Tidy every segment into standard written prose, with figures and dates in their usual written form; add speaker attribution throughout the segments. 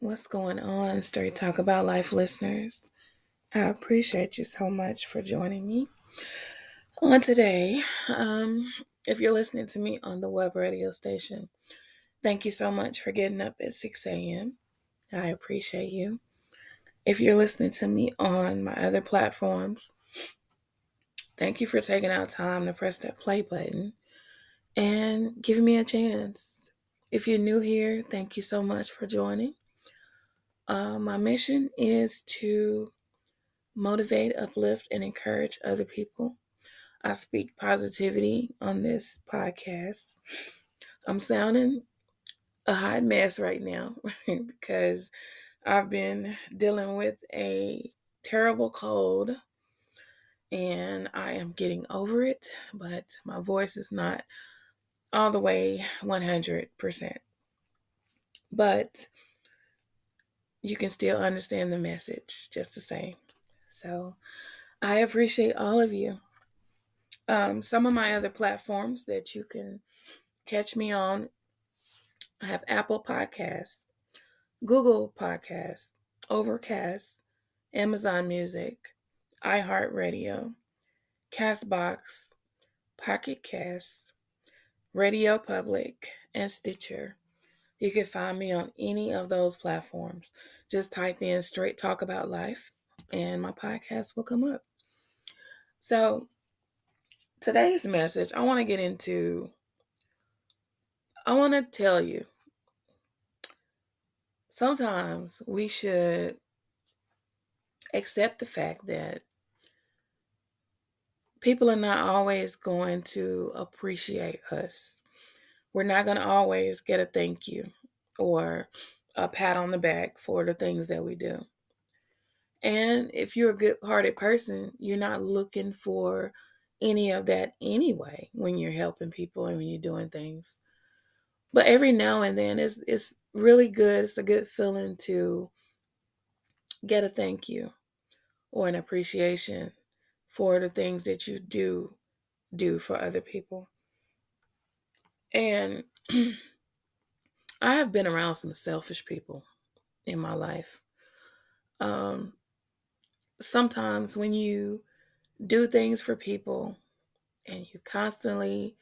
Speaker 1: What's going on, Straight Talk About Life listeners? I appreciate you so much for joining me on today. If you're listening to me on the web radio station, thank you so much for getting up at 6 a.m. I appreciate you. If you're listening to me on my other platforms, thank you for taking out time to press that play button and giving me a chance. If you're new here, thank you so much for joining. My mission is to motivate, uplift, and encourage other people. I speak positivity on this podcast. I'm sounding a hot mess right now because I've been dealing with a terrible cold and I am getting over it, but my voice is not all the way 100%. But you can still understand the message just the same. So I appreciate all of you. Some of my other platforms that you can catch me on, I have Apple Podcasts, Google Podcasts, Overcast, Amazon Music, iHeartRadio, Castbox, Pocket Cast, Radio Public, and Stitcher. You can find me on any of those platforms. Just type in Straight Talk About Life and my podcast will come up. So today's message, I want to tell you, sometimes we should accept the fact that people are not always going to appreciate us. We're not going to always get a thank you or a pat on the back for the things that we do. And if you're a good-hearted person, you're not looking for any of that anyway when you're helping people and when you're doing things. But every now and then, it's really good. It's a good feeling to get a thank you or an appreciation for the things that you do for other people. And I have been around some selfish people in my life. Um, Sometimes when you do things for people and you constantly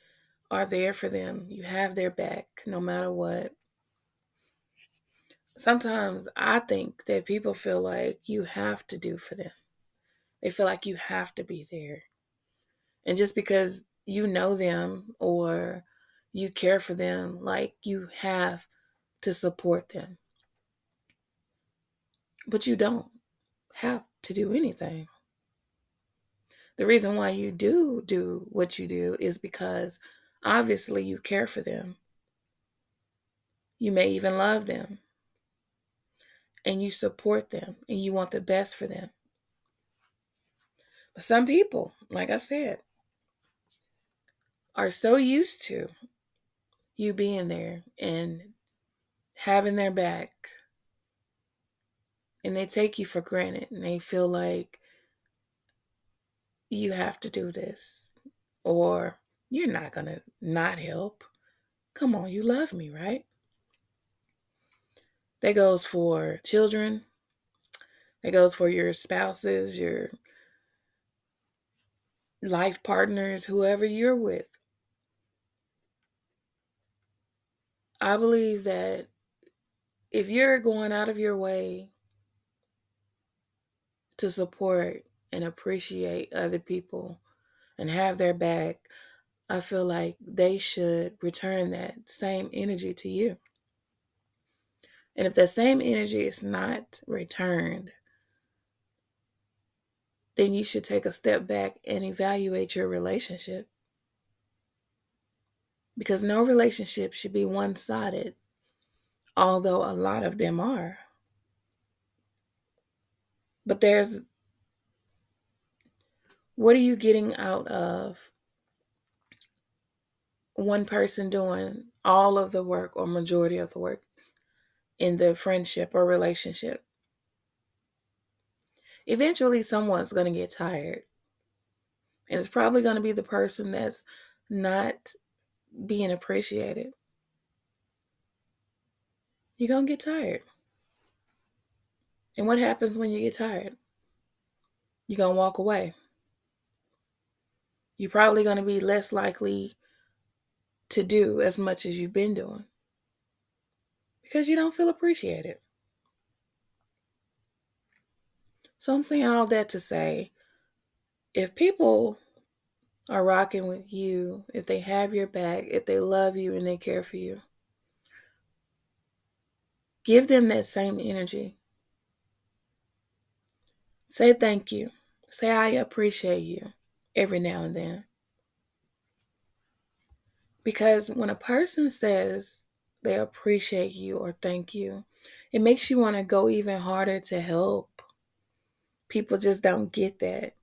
Speaker 1: are there for them, you have their back no matter what. Sometimes I think that people feel like you have to do for them. They feel like you have to be there. And just because you know them or you care for them, like you have to support them. But you don't have to do anything. The reason why you do what you do is because obviously you care for them. You may even love them and you support them and you want the best for them. But some people, like I said, are so used to you being there and having their back, and they take you for granted and they feel like you have to do this or you're not going to not help. Come on, you love me, right? That goes for children. That goes for your spouses, your life partners, whoever you're with. I believe that if you're going out of your way to support and appreciate other people and have their back, I feel like they should return that same energy to you. And if that same energy is not returned, then you should take a step back and evaluate your relationship. Because no relationship should be one sided, although a lot of them are. But what are you getting out of one person doing all of the work or majority of the work in the friendship or relationship? Eventually, someone's going to get tired. And it's probably going to be the person that's not being appreciated. You're going to get tired. And what happens when you get tired? You're going to walk away. You're probably going to be less likely to do as much as you've been doing because you don't feel appreciated. So I'm saying all that to say, if people are rocking with you, if they have your back, if they love you and they care for you, give them that same energy. Say thank you. Say I appreciate you every now and then. Because when a person says they appreciate you or thank you, it makes you want to go even harder to help. People just don't get that.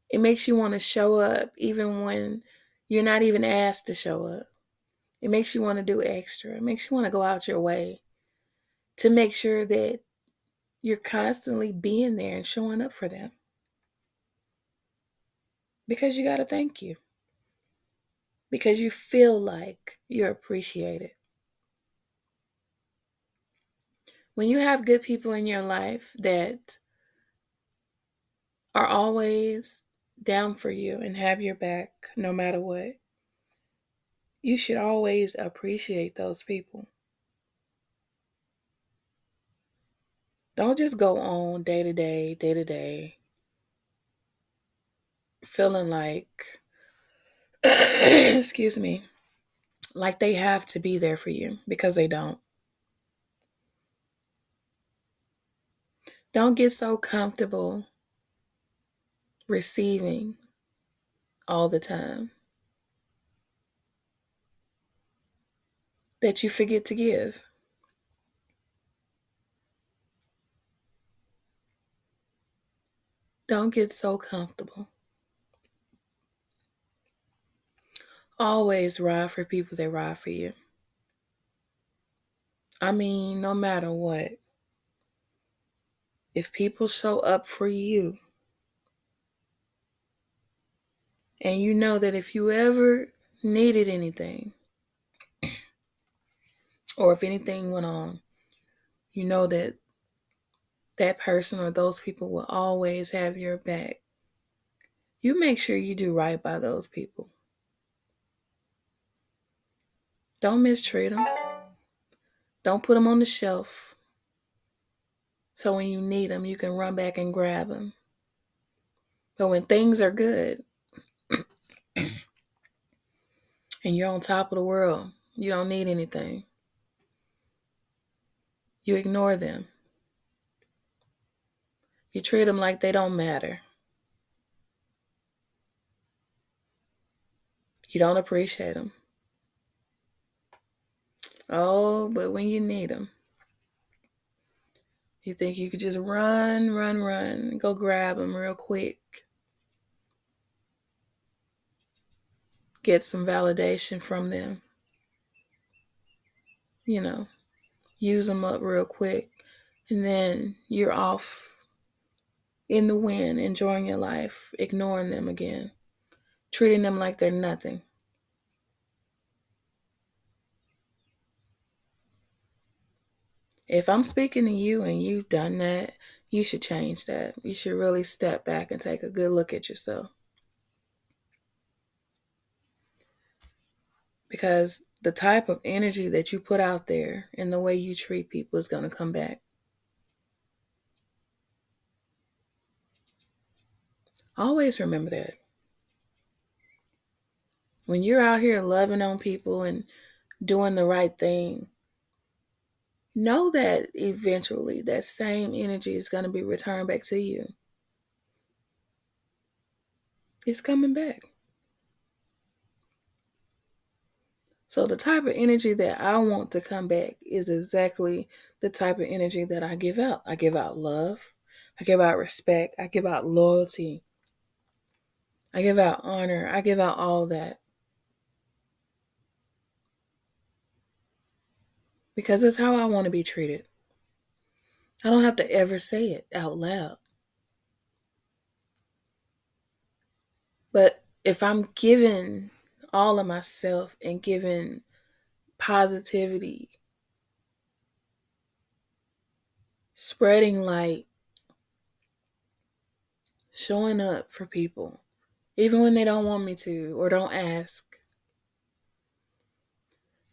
Speaker 1: It makes you want to show up even when you're not even asked to show up. It makes you want to do extra. It makes you want to go out your way to make sure that you're constantly being there and showing up for them. Because you got to thank you. Because you feel like you're appreciated. When you have good people in your life that are always down for you and have your back no matter what, you should always appreciate those people. Don't just go on day to day, feeling like, excuse me, like they have to be there for you because they don't. Don't get so comfortable receiving all the time that you forget to give. Don't get so comfortable. Always ride for people that ride for you. I mean, no matter what, if people show up for you, and you know that if you ever needed anything, or if anything went on, you know that that person or those people will always have your back. You make sure you do right by those people. Don't mistreat them. Don't put them on the shelf. So when you need them, you can run back and grab them. But when things are good and you're on top of the world, you don't need anything. You ignore them. You treat them like they don't matter. You don't appreciate them. Oh, but when you need them, you think you could just run, go grab them real quick. Get some validation from them. You know, use them up real quick. And then you're off in the wind, enjoying your life, ignoring them again, treating them like they're nothing. If I'm speaking to you and you've done that, you should change that. You should really step back and take a good look at yourself. Because the type of energy that you put out there and the way you treat people is going to come back. Always remember that. When you're out here loving on people and doing the right thing, know that eventually that same energy is going to be returned back to you. It's coming back. So the type of energy that I want to come back is exactly the type of energy that I give out. I give out love. I give out respect. I give out loyalty. I give out honor. I give out all that. Because it's how I want to be treated. I don't have to ever say it out loud. But if I'm giving all of myself and giving positivity, spreading light, showing up for people, even when they don't want me to or don't ask.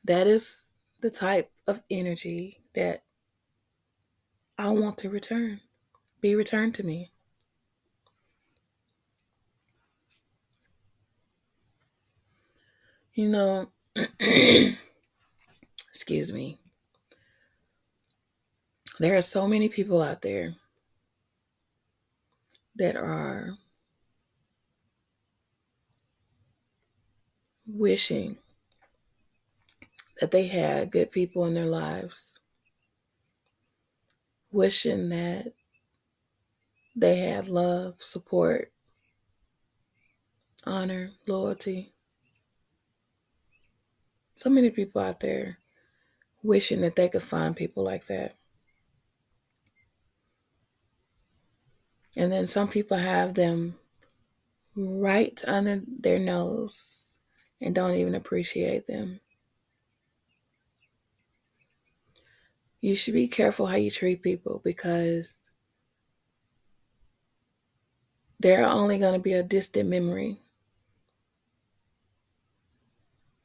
Speaker 1: That is the type of energy that I want to be returned to me. You know, excuse me. There are so many people out there that are wishing that they had good people in their lives, wishing that they had love, support, honor, loyalty. So many people out there wishing that they could find people like that. And then some people have them right under their nose and don't even appreciate them. You should be careful how you treat people because they're only going to be a distant memory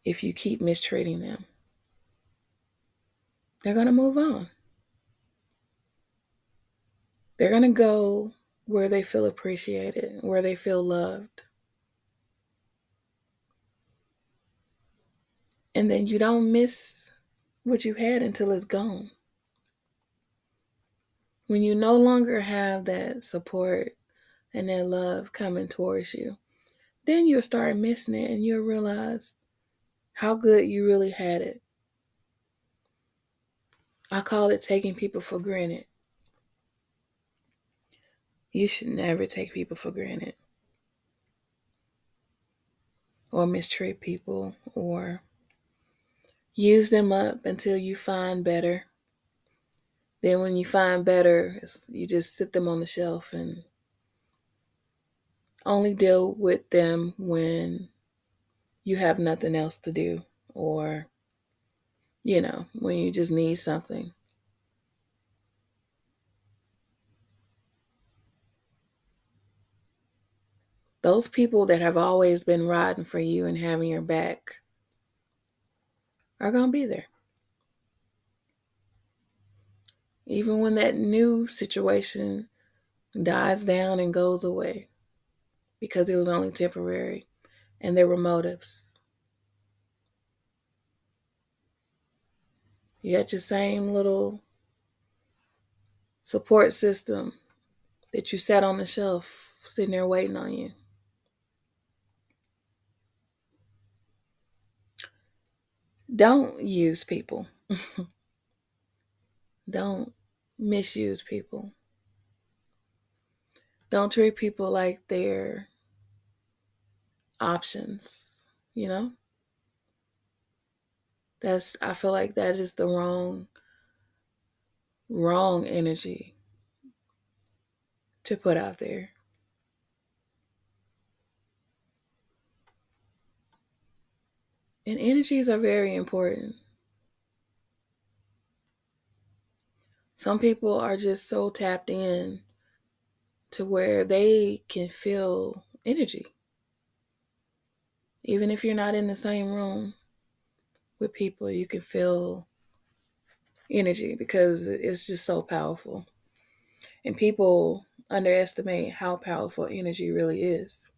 Speaker 1: if you keep mistreating them. They're going to move on. They're going to go where they feel appreciated, where they feel loved. And then you don't miss what you had until it's gone. When you no longer have that support and that love coming towards you, then you'll start missing it and you'll realize how good you really had it. I call it taking people for granted. You should never take people for granted or mistreat people or use them up until you find better. Then when you find better, you just sit them on the shelf and only deal with them when you have nothing else to do or, when you just need something. Those people that have always been riding for you and having your back are going to be there. Even when that new situation dies down and goes away because it was only temporary and there were motives. You got your same little support system that you sat on the shelf sitting there waiting on you. Don't use people. Don't misuse people. Don't treat people like they're options, you know? I feel like that is the wrong energy to put out there. And energies are very important. Some people are just so tapped in to where they can feel energy. Even if you're not in the same room with people, you can feel energy because it's just so powerful. And people underestimate how powerful energy really is.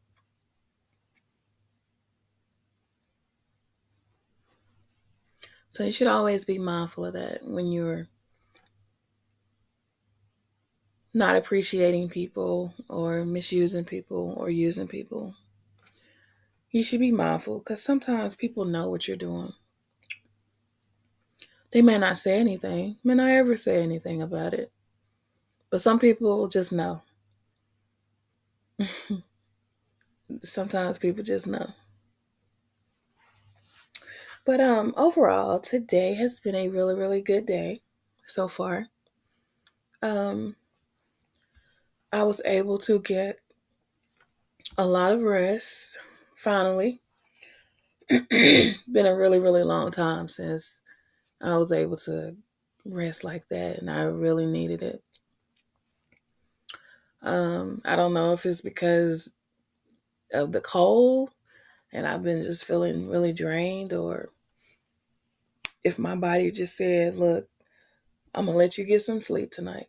Speaker 1: So you should always be mindful of that when you're not appreciating people or misusing people or using people. You should be mindful because sometimes people know what you're doing. They may not say anything, may not ever say anything about it, but some people just know. Sometimes people just know. But overall, today has been a really, really good day so far. Um, I was able to get a lot of rest, finally. Been a really, really long time since I was able to rest like that, and I really needed it. I don't know if it's because of the cold and I've been just feeling really drained, or if my body just said, look, I'm going to let you get some sleep tonight.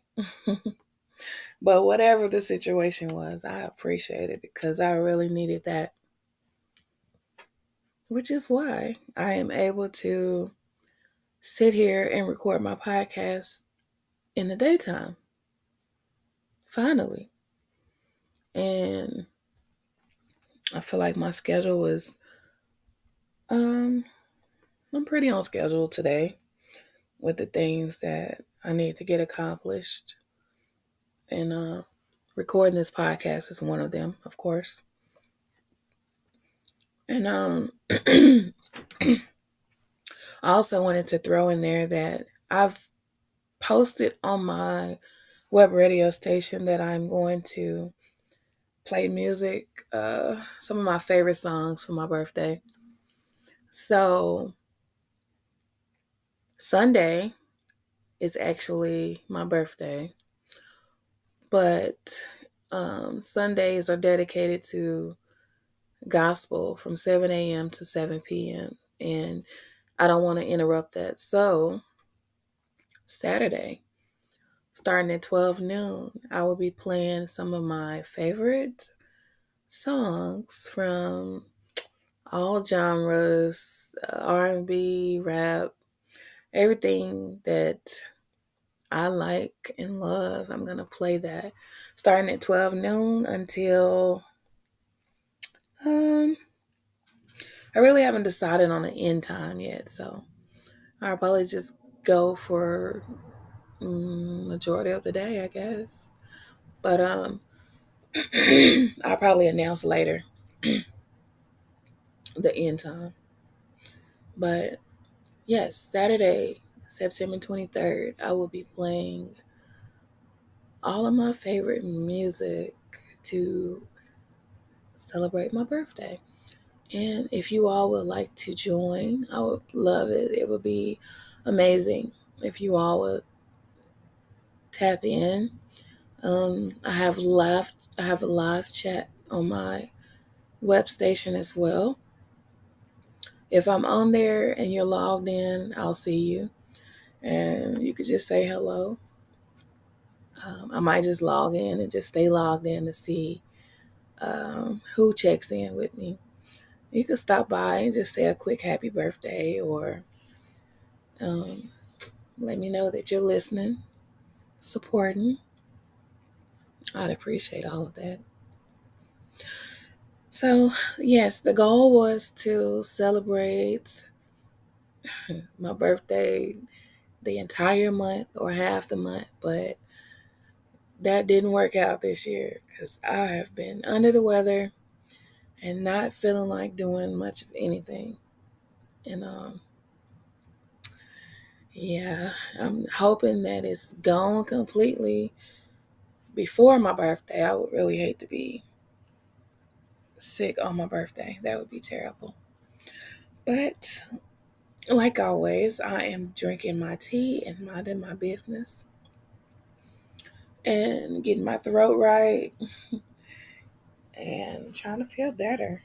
Speaker 1: But whatever the situation was, I appreciate it because I really needed that, which is why I am able to sit here and record my podcast in the daytime, finally. And I feel like my schedule was, um, I'm pretty on schedule today with the things that I need to get accomplished. And recording this podcast is one of them, of course. And I also wanted to throw in there that I've posted on my web radio station that I'm going to play music, some of my favorite songs for my birthday. So Sunday is actually my birthday, but Sundays are dedicated to gospel from 7 a.m. to 7 p.m. And I don't want to interrupt that. So Saturday, starting at 12 noon, I will be playing some of my favorite songs from all genres, R&B, rap, everything that I like and love. I'm going to play that starting at 12 noon until um I really haven't decided on an end time yet, so I'll probably just go for majority of the day, I guess. But I'll probably announce later the end time. But yes, Saturday, September 23rd, I will be playing all of my favorite music to celebrate my birthday. And if you all would like to join, I would love it. It would be amazing if you all would tap in. I have a live chat on my web station as well. If I'm on there and you're logged in, I'll see you, and you could just say hello. I might just log in and just stay logged in to see who checks in with me. You could stop by and just say a quick happy birthday, or um, let me know that you're listening, supporting. I'd appreciate all of that. So, yes, the goal was to celebrate my birthday the entire month or half the month, but that didn't work out this year because I have been under the weather and not feeling like doing much of anything. And yeah, I'm hoping that it's gone completely before my birthday. I would really hate to be sick on my birthday. That would be terrible. But like always, I am drinking my tea and minding my business and getting my throat right and trying to feel better.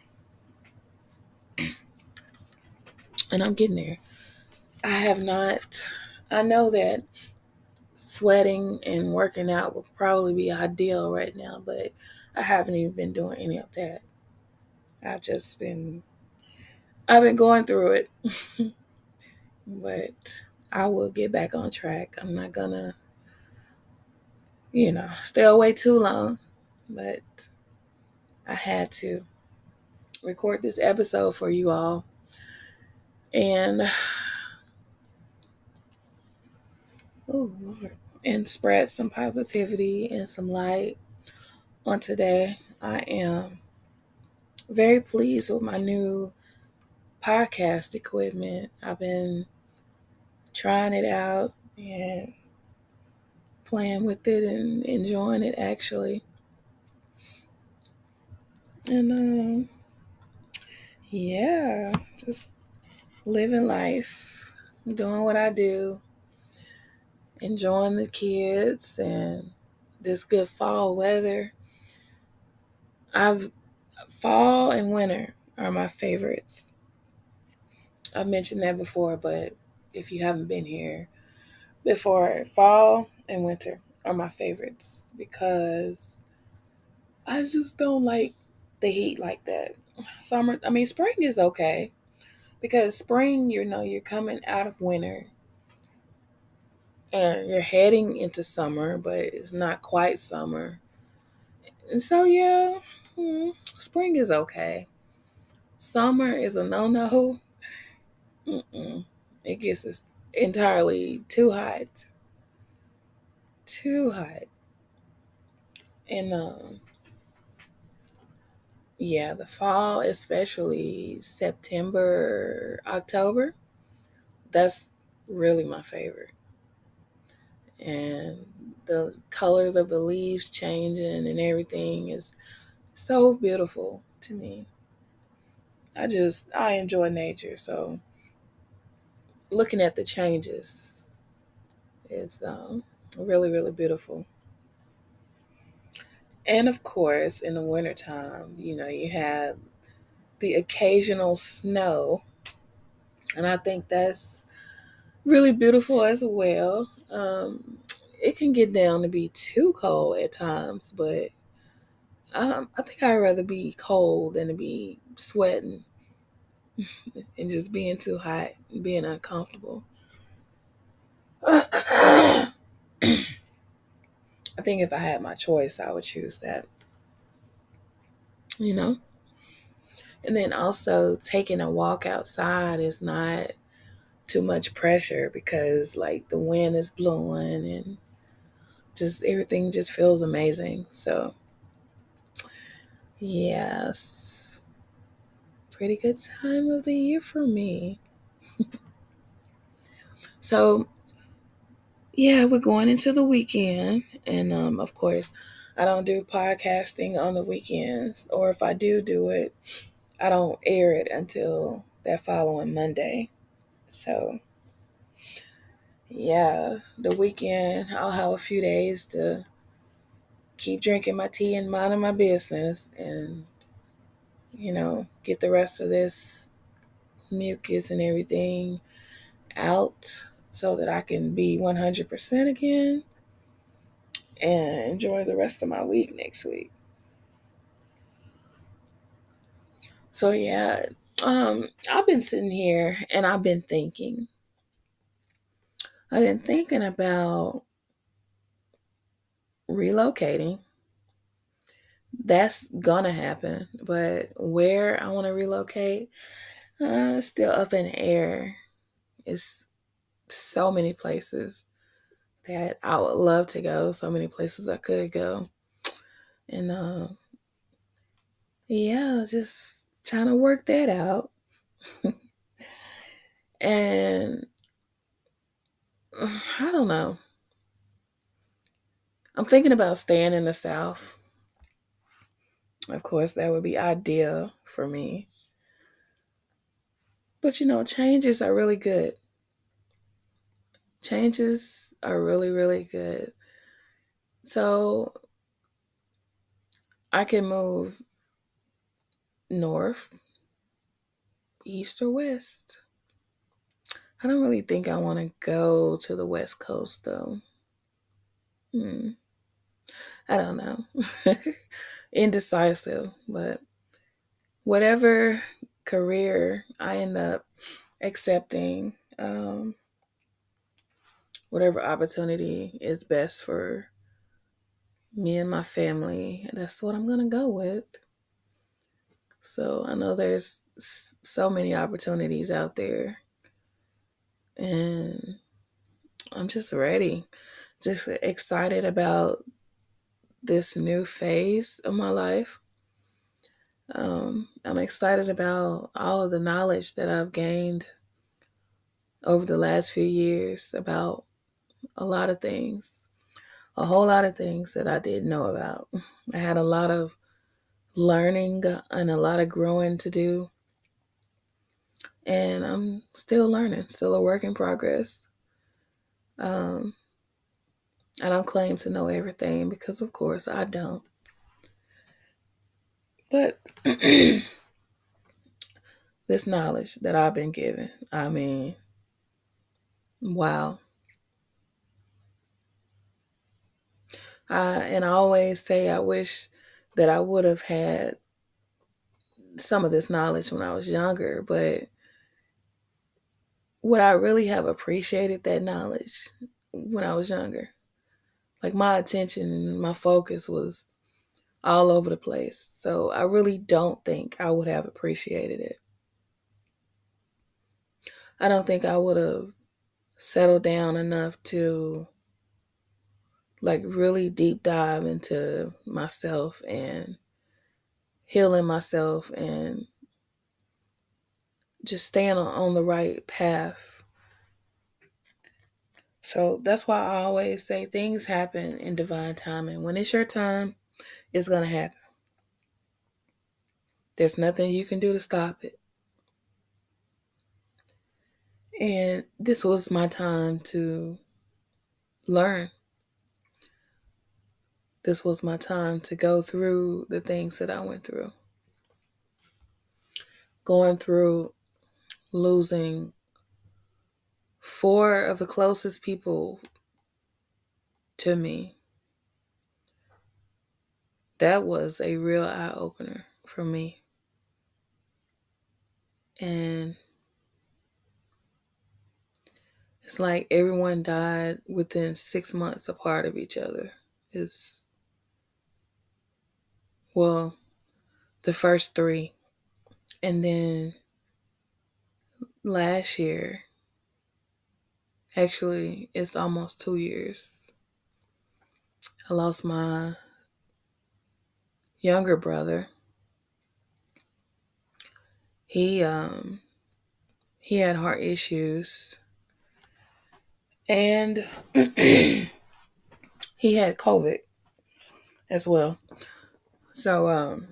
Speaker 1: And I'm getting there. I have not, I know that sweating and working out would probably be ideal right now, but I haven't even been doing any of that. I've just been, I've been going through it, but I will get back on track. I'm not gonna, stay away too long, but I had to record this episode for you all and, oh Lord, and spread some positivity and some light on today. I am very pleased with my new podcast equipment. I've been trying it out and playing with it and enjoying it actually. And yeah, just living life, doing what I do, enjoying the kids and this good fall weather. I've Fall and winter are my favorites. I've mentioned that before, but if you haven't been here before, fall and winter are my favorites because I just don't like the heat like that. Spring is okay because spring, you're coming out of winter and you're heading into summer, but it's not quite summer. And so, yeah, spring is okay. Summer is a no. It gets us entirely too hot. Too hot. And yeah, the fall, especially September, October, that's really my favorite. And the colors of the leaves changing and everything is so beautiful to me. I enjoy nature, so looking at the changes is really, really beautiful. And of course, in the wintertime, you have the occasional snow. And I think that's really beautiful as well. It can get down to be too cold at times, but I think I'd rather be cold than to be sweating and just being too hot and being uncomfortable. I think if I had my choice, I would choose that, you know? And then also taking a walk outside is not too much pressure because like the wind is blowing and just everything just feels amazing. So, yes, pretty good time of the year for me. So, yeah, we're going into the weekend. And of course, I don't do podcasting on the weekends. Or if I do it, I don't air it until that following Monday. So, yeah, the weekend, I'll have a few days to keep drinking my tea and minding my business and, get the rest of this mucus and everything out so that I can be 100% again and enjoy the rest of my week next week. So yeah, I've been sitting here and I've been thinking. I've been thinking about relocating. That's gonna happen, but where I want to relocate, still up in the air. It's so many places that I would love to go. So many places I could go, and yeah, just trying to work that out. And I don't know. I'm thinking about staying in the South. Of course, that would be ideal for me. But changes are really good. Changes are really, really good. So I can move north, east, or west. I don't really think I want to go to the West Coast though. Hmm. I don't know. Indecisive, but whatever career I end up accepting, whatever opportunity is best for me and my family, that's what I'm going to go with. So I know there's so many opportunities out there, and I'm just ready, just excited about this new phase of my life. I'm excited about all of the knowledge that I've gained over the last few years about a lot of things, a whole lot of things that I didn't know about. I had a lot of learning and a lot of growing to do, and I'm still learning, still a work in progress. Um, I don't claim to know everything because, of course, I don't. But this knowledge that I've been given, I mean, wow. And I always say I wish that I would have had some of this knowledge when I was younger, but would I really have appreciated that knowledge when I was younger? Like my attention and my focus was all over the place. So I really don't think I would have appreciated it. I don't think I would have settled down enough to like really deep dive into myself and healing myself and just staying on the right path. So that's why I always say things happen in divine timing. When it's your time, it's going to happen. There's nothing you can do to stop it. And this was my time to learn. This was my time to go through the things that I went through. Going through losing four of the closest people to me. That was a real eye opener for me. And it's like everyone died within 6 months apart of each other. It's, well, the first three. And then last year, actually, it's almost 2 years, I lost my younger brother. He he had heart issues and he had COVID as well. So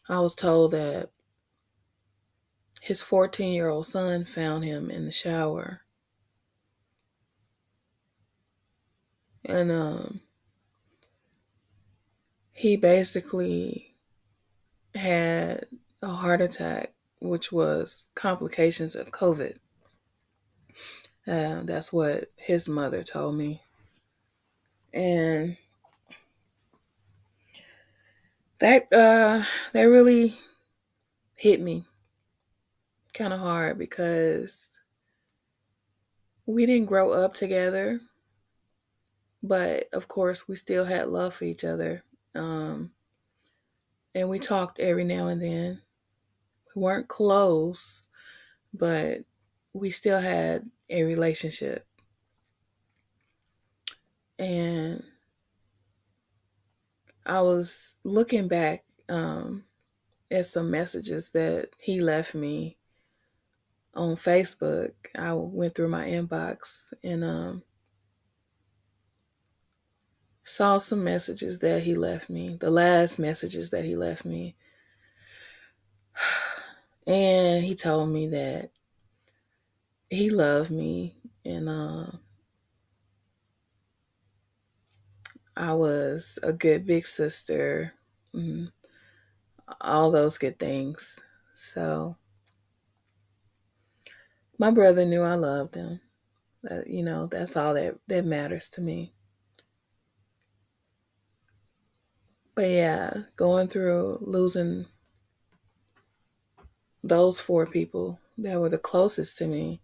Speaker 1: I was told that his 14-year-old son found him in the shower. And he basically had a heart attack, which was complications of COVID. That's what his mother told me. And that really hit me kind of hard because we didn't grow up together, but of course we still had love for each other. Um, and we talked every now and then. We weren't close, but we still had a relationship. And I was looking back at some messages that he left me on Facebook. I went through my inbox and saw some messages that he left me, the last messages that he left me. And he told me that he loved me and I was a good big sister, mm, all those good things. So my brother knew I loved him. That's all that matters to me. But yeah, going through losing those four people that were the closest to me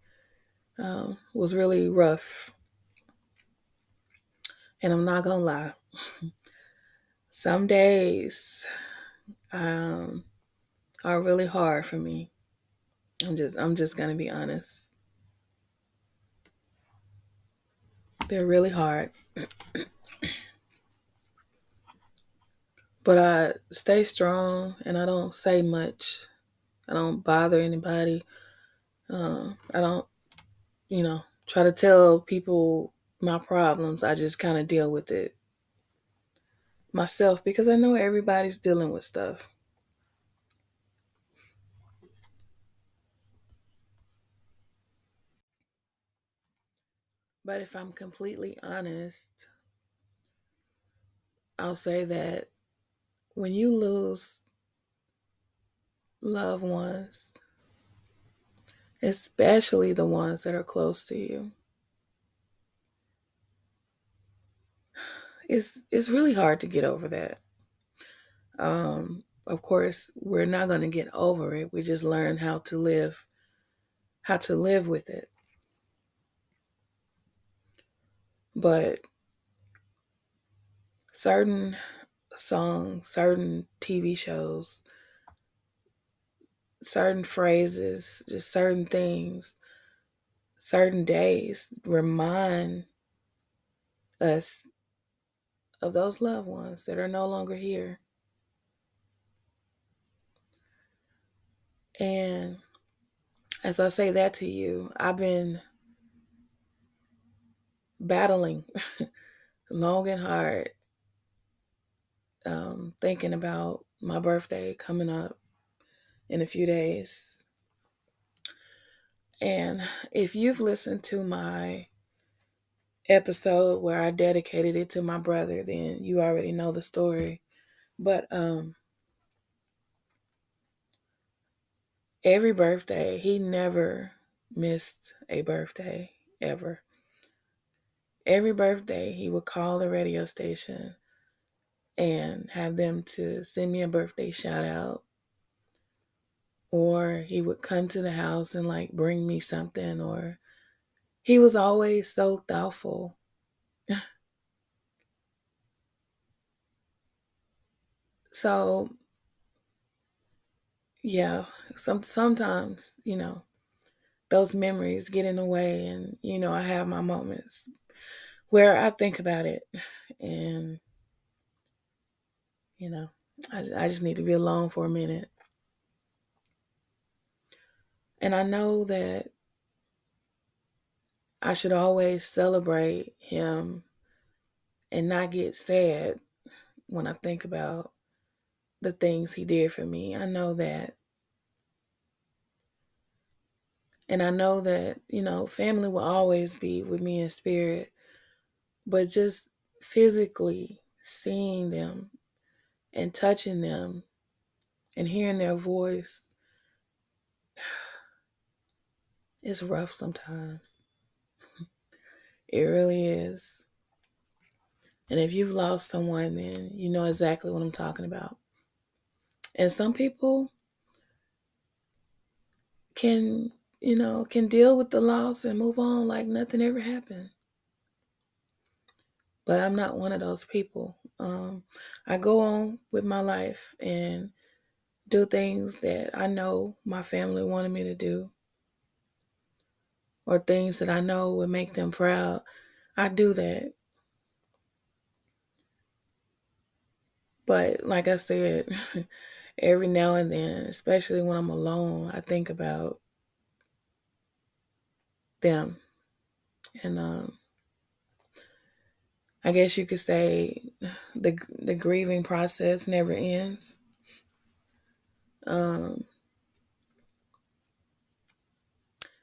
Speaker 1: was really rough. And I'm not gonna lie, some days um, are really hard for me. I'm just gonna be honest. They're really hard, but I stay strong and I don't say much. I don't bother anybody. I don't, try to tell people my problems. I just kind of deal with it myself because I know everybody's dealing with stuff. But if I'm completely honest, I'll say that when you lose loved ones, especially the ones that are close to you, it's really hard to get over that. Of course, we're not going to get over it. We just learn how to live with it. But certain songs, certain TV shows, certain phrases, just certain things, certain days remind us of those loved ones that are no longer here. And as I say that to you, I've been battling long and hard, thinking about my birthday coming up in a few days. And if you've listened to my episode where I dedicated it to my brother, then you already know the story. But every birthday, he never missed a birthday ever. Every birthday, he would call the radio station and have them to send me a birthday shout out, or he would come to the house and like bring me something, or he was always so thoughtful. So yeah, sometimes, those memories get in the way, and I have my moments where I think about it, and you know I just need to be alone for a minute. And I know that I should always celebrate him and not get sad when I think about the things he did for me. I know that. And I know that, family will always be with me in spirit, but just physically seeing them and touching them and hearing their voice is rough sometimes. It really is. And if you've lost someone, then you know exactly what I'm talking about. And some people can deal with the loss and move on like nothing ever happened. But I'm not one of those people. I go on with my life and do things that I know my family wanted me to do, or things that I know would make them proud. I do that. But like I said, every now and then, especially when I'm alone, I think about them. And I guess you could say the grieving process never ends. Um,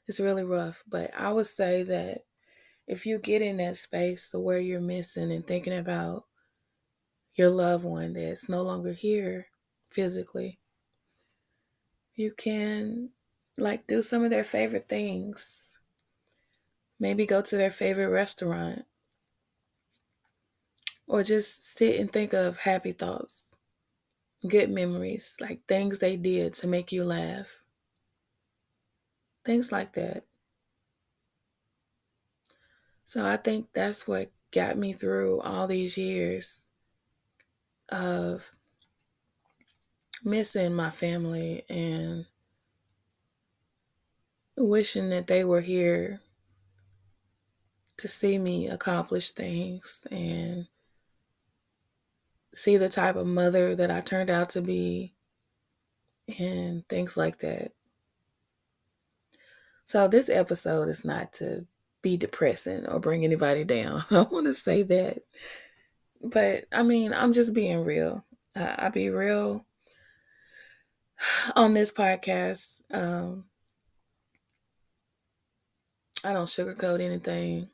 Speaker 1: it's really rough, but I would say that if you get in that space to where you're missing and thinking about your loved one that's no longer here physically, you can like do some of their favorite things. Maybe go to their favorite restaurant, or just sit and think of happy thoughts, good memories, like things they did to make you laugh. Things like that. So I think that's what got me through all these years of missing my family and wishing that they were here to see me accomplish things and see the type of mother that I turned out to be and things like that. So this episode is not to be depressing or bring anybody down. I want to say that. But I mean, I'm just being real. I be real on this podcast. I don't sugarcoat anything.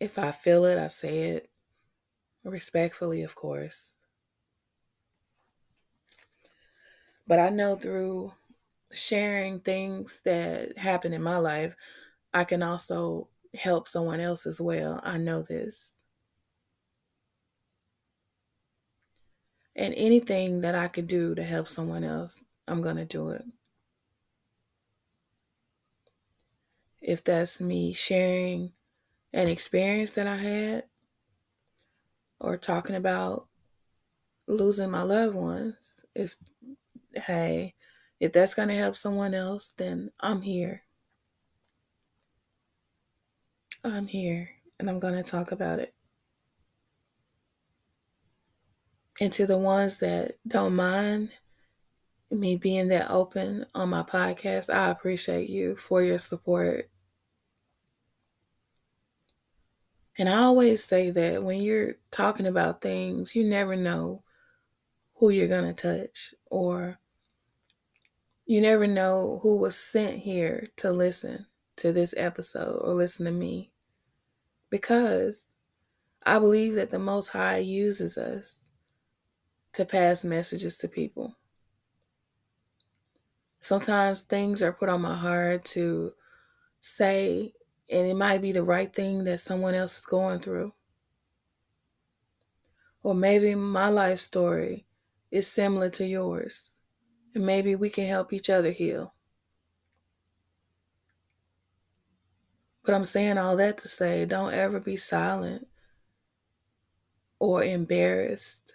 Speaker 1: If I feel it, I say it respectfully, of course. But I know through sharing things that happen in my life, I can also help someone else as well. I know this. And anything that I could do to help someone else, I'm going to do it. If that's me sharing an experience that I had or talking about losing my loved ones, hey, if that's going to help someone else, then I'm here. I'm here and I'm going to talk about it. And to the ones that don't mind me being that open on my podcast, I appreciate you for your support. And I always say that when you're talking about things, you never know who you're going to touch, or you never know who was sent here to listen to this episode or listen to me. Because I believe that the Most High uses us to pass messages to people. Sometimes things are put on my heart to say, and it might be the right thing that someone else is going through. Or maybe my life story is similar to yours, and maybe we can help each other heal. But I'm saying all that to say, don't ever be silent or embarrassed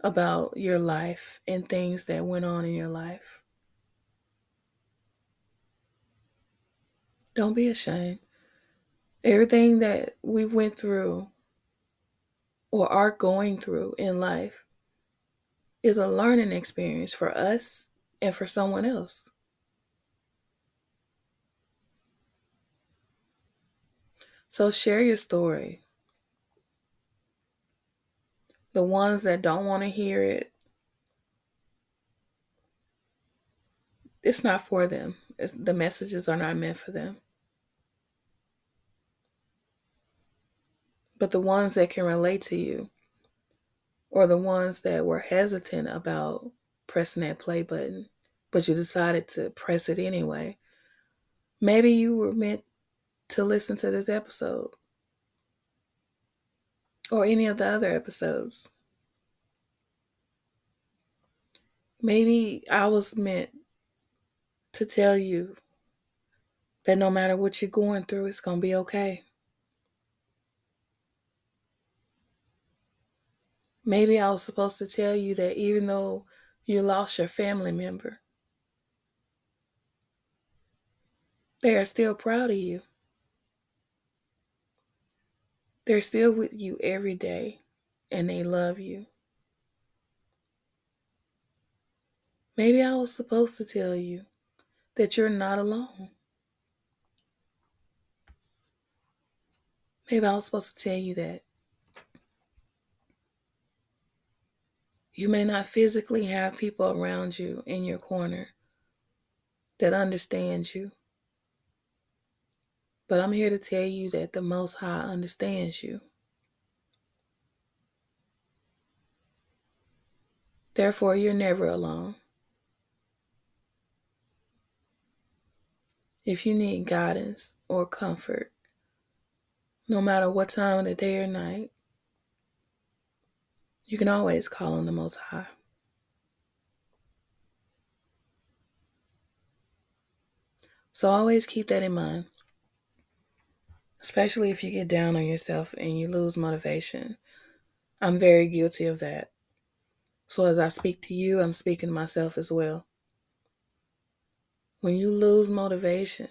Speaker 1: about your life and things that went on in your life. Don't be ashamed. Everything that we went through or are going through in life is a learning experience for us and for someone else. So share your story. The ones that don't want to hear it, it's not for them. The messages are not meant for them. But the ones that can relate to you, or the ones that were hesitant about pressing that play button, but you decided to press it anyway, maybe you were meant to listen to this episode or any of the other episodes. Maybe I was meant to tell you that no matter what you're going through, it's going to be okay. Maybe I was supposed to tell you that even though you lost your family member, they are still proud of you. They're still with you every day and they love you. Maybe I was supposed to tell you that you're not alone. Maybe I was supposed to tell you that you may not physically have people around you in your corner that understand you, but I'm here to tell you that the Most High understands you. Therefore, you're never alone. If you need guidance or comfort, no matter what time of the day or night, you can always call on the Most High. So always keep that in mind, especially if you get down on yourself and you lose motivation. I'm very guilty of that. So as I speak to you, I'm speaking to myself as well. When you lose motivation,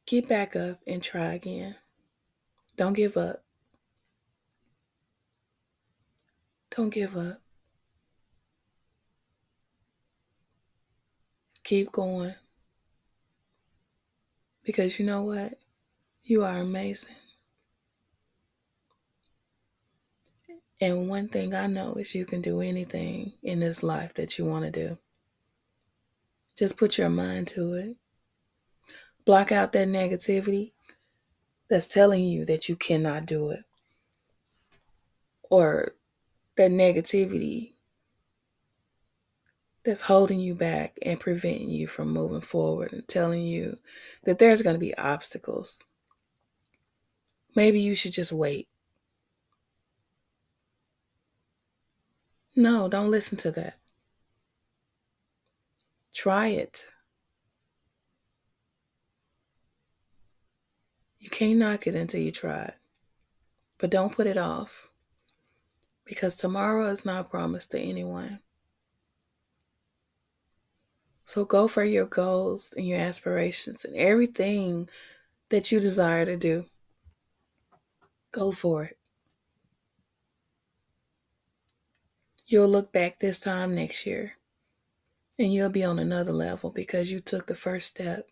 Speaker 1: get back up and try again. Don't give up. Don't give up. Keep going. Because you know what? You are amazing. And one thing I know is you can do anything in this life that you want to do. Just put your mind to it. Block out that negativity that's telling you that you cannot do it, or that negativity that's holding you back and preventing you from moving forward and telling you that there's going to be obstacles. Maybe you should just wait. No, don't listen to that. Try it. You can't knock it until you try it. But don't put it off, because tomorrow is not promised to anyone. So go for your goals and your aspirations and everything that you desire to do. Go for it. You'll look back this time next year and you'll be on another level because you took the first step.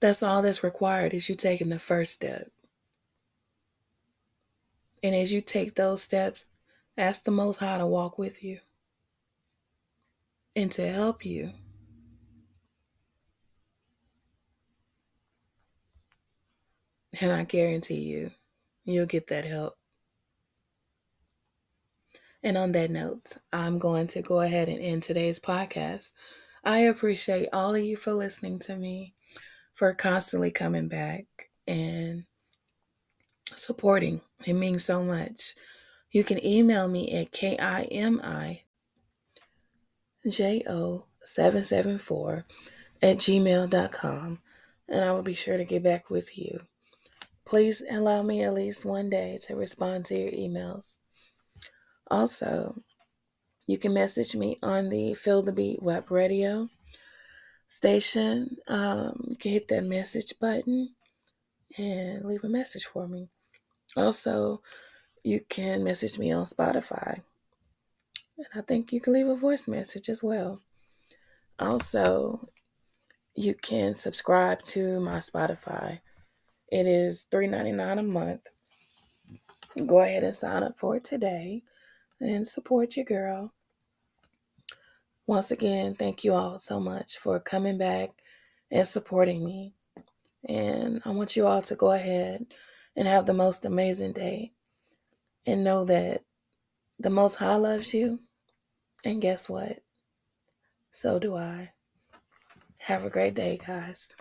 Speaker 1: That's all that's required, is you taking the first step. And as you take those steps, ask the Most High to walk with you and to help you. And I guarantee you, you'll get that help. And on that note, I'm going to go ahead and end today's podcast. I appreciate all of you for listening to me, for constantly coming back and supporting. It means so much. You can email me at KIMIJO774@gmail.com, and I will be sure to get back with you. Please allow me at least one day to respond to your emails. Also, you can message me on the Feel the Beat web radio station. You can hit that message button and leave a message for me. Also, you can message me on Spotify. And I think you can leave a voice message as well. Also, you can subscribe to my Spotify. It is $3.99 a month. Go ahead and sign up for it today and support your girl. Once again, thank you all so much for coming back and supporting me. And I want you all to go ahead and have the most amazing day. And know that the Most High loves you. And guess what? So do I. Have a great day, guys.